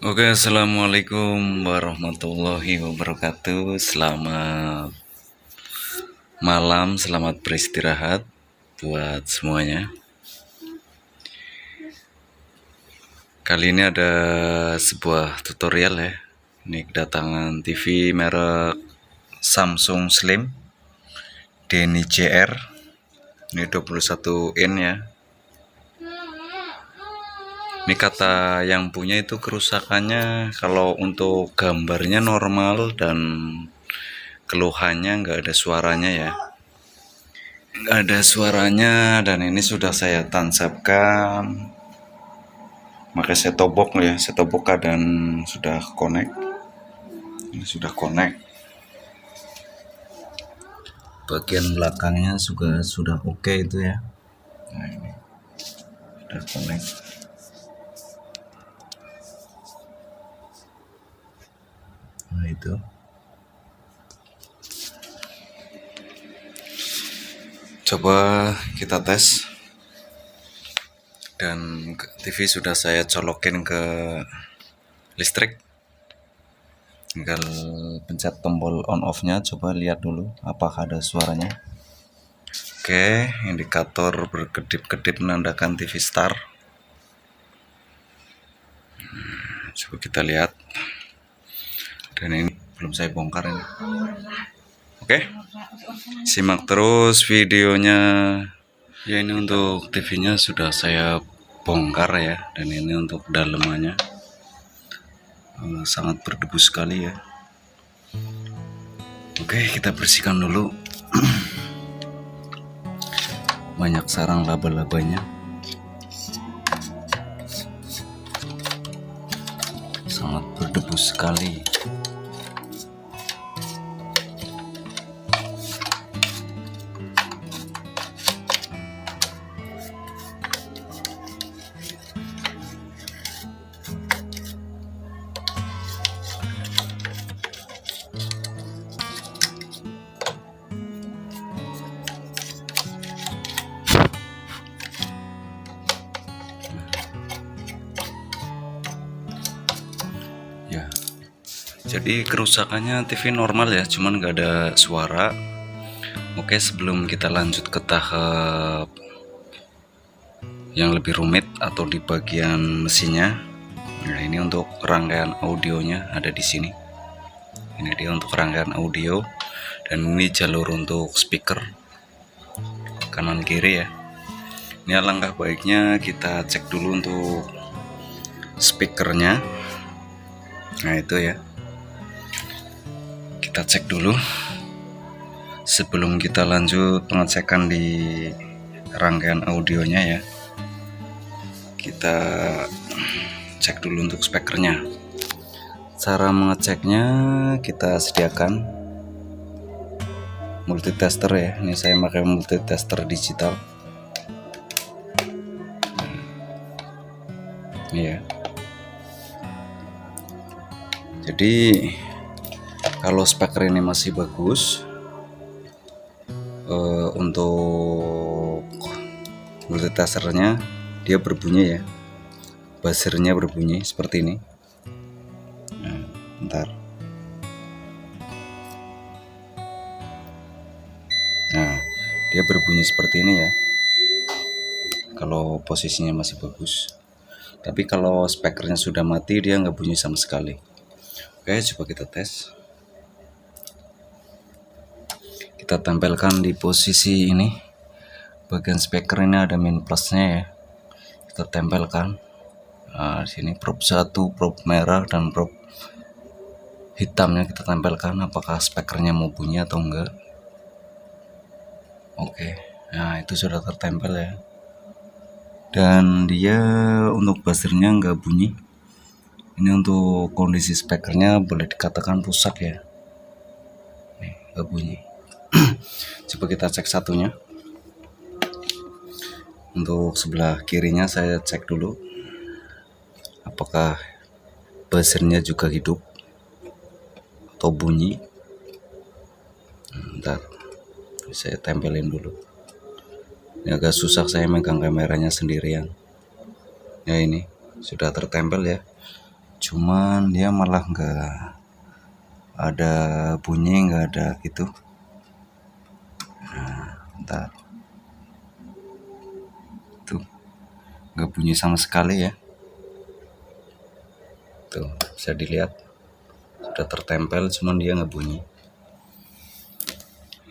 Oke, assalamualaikum warahmatullahi wabarakatuh. Selamat malam, selamat beristirahat buat semuanya. Kali ini ada sebuah tutorial ya. Ini kedatangan TV merek Samsung Slim Denny JR. Ini 21 in ya. Ini kata yang punya itu kerusakannya kalau untuk gambarnya normal dan keluhannya nggak ada suaranya ya, nggak ada suaranya. Dan ini sudah saya tancapkan, makanya saya tobok ya, saya tobok dan sudah connect. Ini sudah connect, bagian belakangnya juga sudah oke itu ya. Nah, ini sudah connect. Nah, itu coba kita tes. Dan TV sudah saya colokin ke listrik, tinggal pencet tombol on off nya. Coba lihat dulu apakah ada suaranya. Oke, indikator berkedip-kedip menandakan TV start. Coba kita lihat. Dan ini belum saya bongkar ini. Oke, simak terus videonya. Ya, ini untuk TV-nya sudah saya bongkar ya. Dan ini untuk dalemannya sangat berdebu sekali ya. Oke, kita bersihkan dulu. Banyak sarang laba-labanya, sangat berdebu sekali. Ya, jadi kerusakannya TV normal ya, cuman nggak ada suara. Oke, sebelum kita lanjut ke tahap yang lebih rumit atau di bagian mesinnya, nah ini untuk rangkaian audionya ada di sini. Ini dia untuk rangkaian audio, dan ini jalur untuk speaker kanan kiri ya. Ini alangkah baiknya kita cek dulu untuk speakernya. Nah, itu ya, kita cek dulu sebelum kita lanjut pengecekan di rangkaian audionya ya. Kita cek dulu untuk speakernya. Cara mengeceknya, kita sediakan multitester ya. Ini saya pakai multitester digital. Ini ya. Jadi kalau speaker ini masih bagus, untuk multitesternya dia berbunyi ya, buzzernya berbunyi seperti ini. Nah, bentar. Nah, dia berbunyi seperti ini ya kalau posisinya masih bagus. Tapi kalau speakernya sudah mati, dia nggak bunyi sama sekali. Oke, coba kita tes. Kita tempelkan di posisi ini. Bagian speaker ini ada min plusnya ya. Kita tempelkan. Nah, di sini probe 1, probe merah dan probe hitamnya kita tempelkan. Apakah speakernya mau bunyi atau enggak? Oke. Nah, itu sudah tertempel ya. Dan dia untuk buzzernya enggak bunyi. Ini untuk kondisi speakernya boleh dikatakan rusak ya. Nih, enggak bunyi. Coba kita cek satunya. Untuk sebelah kirinya saya cek dulu apakah buzzernya juga hidup atau bunyi. Bentar, saya tempelin dulu. Ini agak susah saya megang kameranya sendirian. Ya, ini sudah tertempel ya. cuman dia malah nggak ada bunyi, nggak ada gitu. Bentar, tuh nggak bunyi sama sekali ya. Tuh bisa dilihat sudah tertempel, cuman dia nggak bunyi.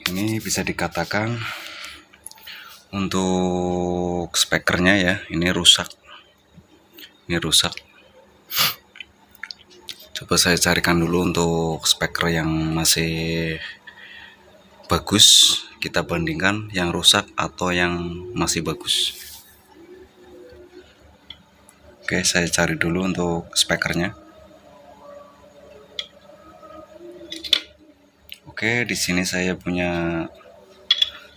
Ini bisa dikatakan untuk speakernya ya, ini rusak. Coba saya carikan dulu untuk speaker yang masih bagus, kita bandingkan yang rusak atau yang masih bagus. Oke, saya cari dulu untuk speakernya. Oke, di sini saya punya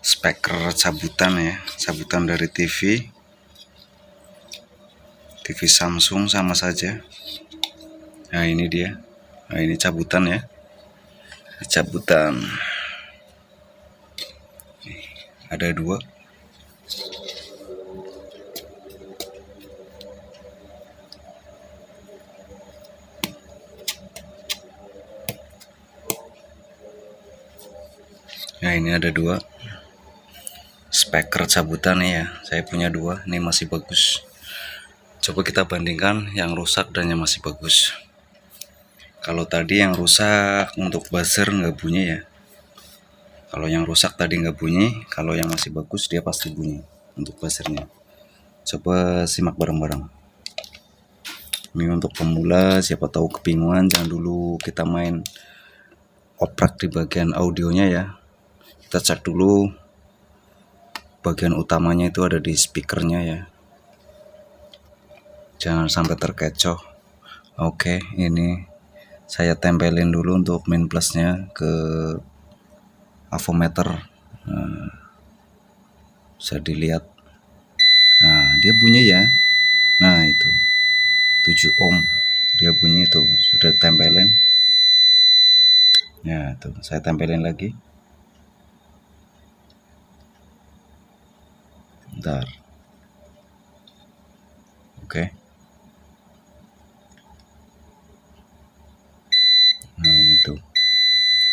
speaker cabutan ya, cabutan dari TV Samsung sama saja. Nah ini dia, nah ini cabutan ya, cabutan ada dua. Nah ini ada dua speaker cabutan ya, saya punya dua, ini masih bagus. Coba kita bandingkan yang rusak dan yang masih bagus. Kalau tadi yang rusak untuk buzzer nggak bunyi ya. Kalau yang rusak tadi nggak bunyi, kalau yang masih bagus dia pasti bunyi untuk buzzernya. Coba simak bareng-bareng. Ini untuk pemula, siapa tahu kebingungan, jangan dulu kita main oprak di bagian audionya ya. Kita cek dulu bagian utamanya itu ada di speakernya ya. Jangan sampai terkecoh. Oke, ini saya tempelin dulu untuk min plusnya ke avometer. Nah, bisa dilihat. Nah, dia bunyi ya. Nah, itu 7 ohm. Dia bunyi itu sudah tempelin. Ya, tuh saya tempelin lagi. Bentar. Oke. Nah, itu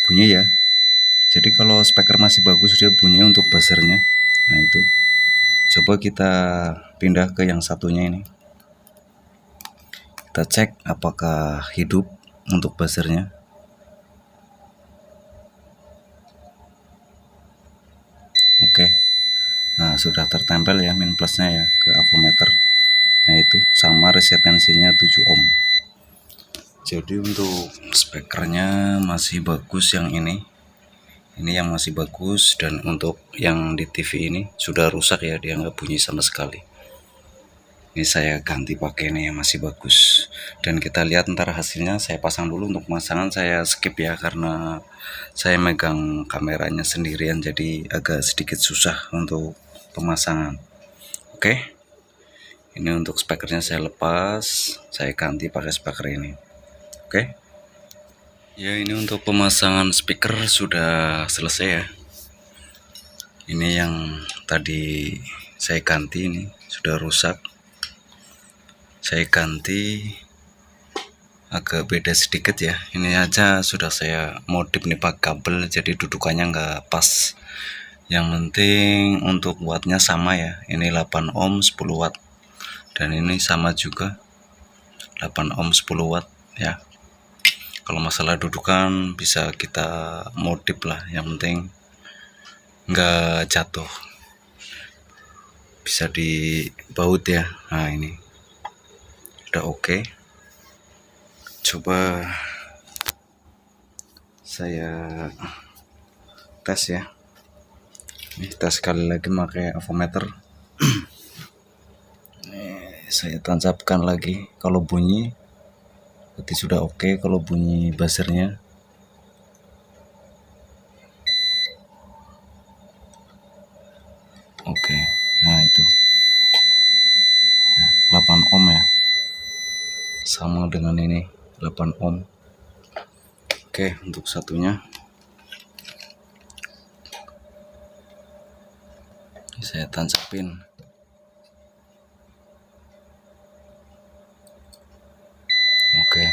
bunyi ya. Jadi kalau speaker masih bagus dia bunyi untuk buzzernya. Nah, itu. Coba kita pindah ke yang satunya ini. Kita cek apakah hidup untuk buzzernya. Oke. Nah, sudah tertempel ya min plusnya ya ke avometer. Nah, itu sama resistensinya 7 ohm. Jadi untuk speakernya masih bagus yang ini. Ini yang masih bagus, dan untuk yang di TV ini sudah rusak ya, dia nggak bunyi sama sekali. Ini saya ganti pakai ini yang masih bagus, dan kita lihat ntar hasilnya. Saya pasang dulu. Untuk pemasangan saya skip ya, karena saya megang kameranya sendirian jadi agak sedikit susah untuk pemasangan. Oke, ini untuk speakernya saya lepas, saya ganti pakai speaker ini. Oke ya, ini untuk pemasangan speaker sudah selesai ya. Ini yang tadi saya ganti, ini sudah rusak, saya ganti agak beda sedikit ya. Ini aja sudah saya modif nih pakai kabel, jadi dudukannya nggak pas. Yang penting untuk wattnya sama ya, ini 8 ohm 10 watt, dan ini sama juga 8 ohm 10 watt ya. Kalau masalah dudukan bisa kita modif lah, yang penting nggak jatuh, bisa dibaut ya. Nah ini udah oke. Coba saya tes ya. Ini tes sekali lagi pakai avometer. Saya tancapkan lagi. Kalau bunyi berarti sudah oke. Kalau bunyi buzzernya, oke. Nah itu ya, 8 ohm ya, sama dengan ini 8 ohm. Oke, untuk satunya saya tancapin. Oke,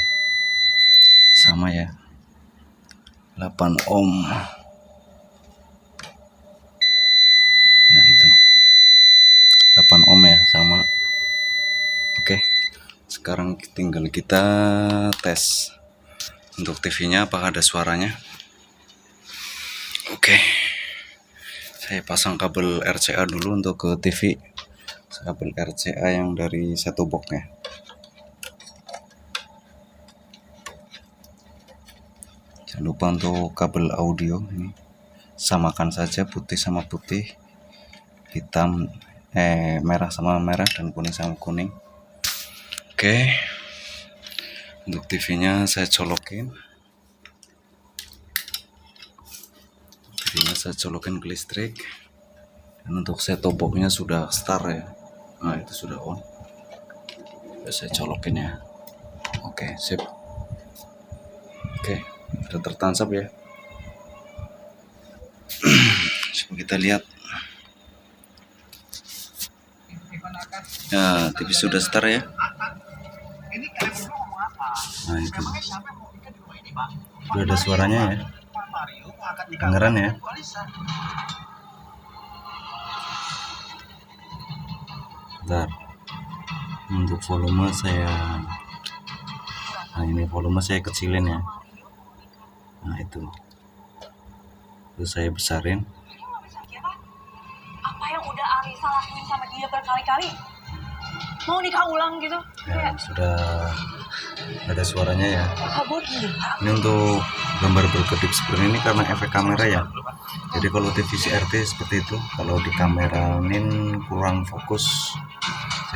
sama ya, 8 ohm ya, itu 8 ohm ya, sama. Oke, sekarang tinggal kita tes untuk TV-nya apakah ada suaranya. Oke, saya pasang kabel RCA dulu untuk ke TV, kabel RCA yang dari set-top box-nya. Jangan lupa untuk kabel audio ini samakan saja, putih sama putih, hitam merah sama merah, dan kuning sama kuning. Oke, untuk TV-nya saya colokin. TV-nya saya colokin ke listrik. Dan untuk set-top box-nya sudah start ya. Nah, itu sudah on. Ya, saya colokin ya. Oke, sip. Oke, sudah tertancap ya. Coba kita lihat. Ya, TV sudah start ya. Nah, itu sudah ada suaranya ya, kedengeran ya. Bentar, untuk volume saya, nah ini volume saya kecilin ya. Nah itu saya besarin. Apa yang udah Arisa lakuin sama dia berkali-kali, mau nikah ulang gitu Ya, sudah ada suaranya ya. kabur gila. Ini untuk gambar berkedip seperti ini karena efek kamera ya. Jadi kalau TV CRT seperti itu, kalau di kamerain kurang fokus,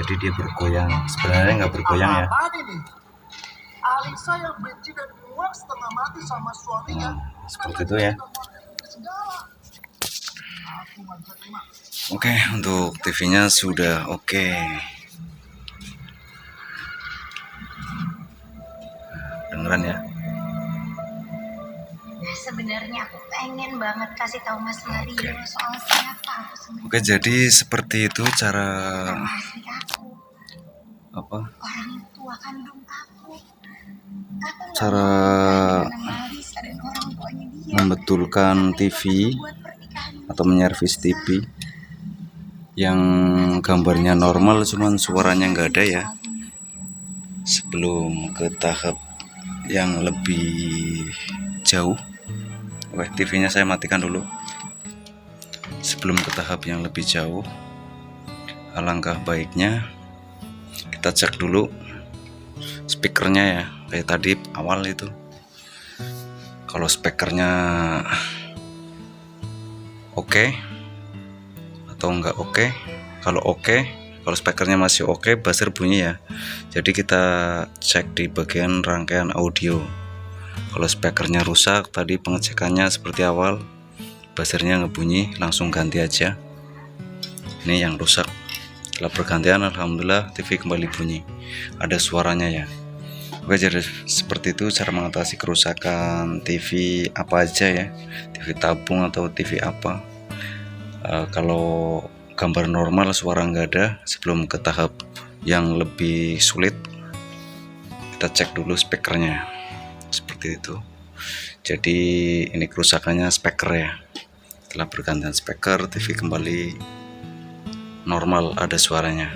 jadi dia bergoyang. Sebenarnya nggak bergoyang ya. Alisa yang benci dan muak setengah mati sama suaminya. Nah, seperti itu ya. Oke, untuk TV-nya sudah oke. Dengeran ya. Sebenarnya aku pengen banget kasih tahu Mas Mario soal siapa aku sebenarnya. Oke, jadi seperti itu cara Asli aku, apa? orang tua kandung aku. Aku nggak Cara mau dengan Alisa dan orang tuanya dia. membetulkan TV Buat pernikahan atau menyervis TV yang gambarnya normal cuman suaranya nggak ada ya. Sebelum ke tahap yang lebih jauh, oke, TV-nya saya matikan dulu. Sebelum ke tahap yang lebih jauh, alangkah baiknya kita cek dulu speakernya ya, kayak tadi awal itu. Kalau speakernya oke atau enggak oke. Kalau oke, kalau speakernya masih oke, buzzer bunyi ya. Jadi kita cek di bagian rangkaian audio. Kalau speakernya rusak, tadi pengecekannya seperti awal, buzzernya ngebunyi, langsung ganti aja. Ini yang rusak. Setelah pergantian, alhamdulillah TV kembali bunyi, ada suaranya ya. Oke, jadi seperti itu cara mengatasi kerusakan TV apa aja ya, TV tabung atau TV apa. Kalau gambar normal suara nggak ada, sebelum ke tahap yang lebih sulit kita cek dulu speakernya, seperti itu. Jadi ini kerusakannya speaker ya. Setelah pergantian speaker, TV kembali normal, ada suaranya.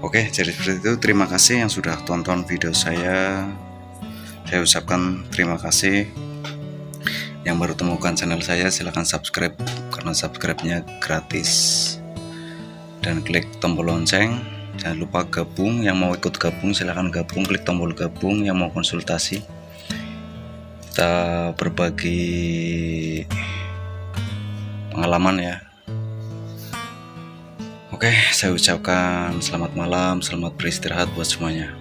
Oke, jadi seperti itu. Terima kasih yang sudah tonton video saya. Saya ucapkan terima kasih. Yang baru temukan channel saya, silahkan subscribe karena subscribe-nya gratis. Dan klik tombol lonceng. Jangan lupa gabung. Yang mau ikut gabung silahkan gabung, klik tombol gabung. Yang mau konsultasi, kita berbagi pengalaman ya. Oke, saya ucapkan selamat malam, selamat beristirahat buat semuanya.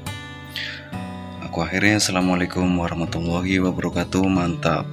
Aku akhirnya, assalamualaikum warahmatullahi wabarakatuh. Mantap.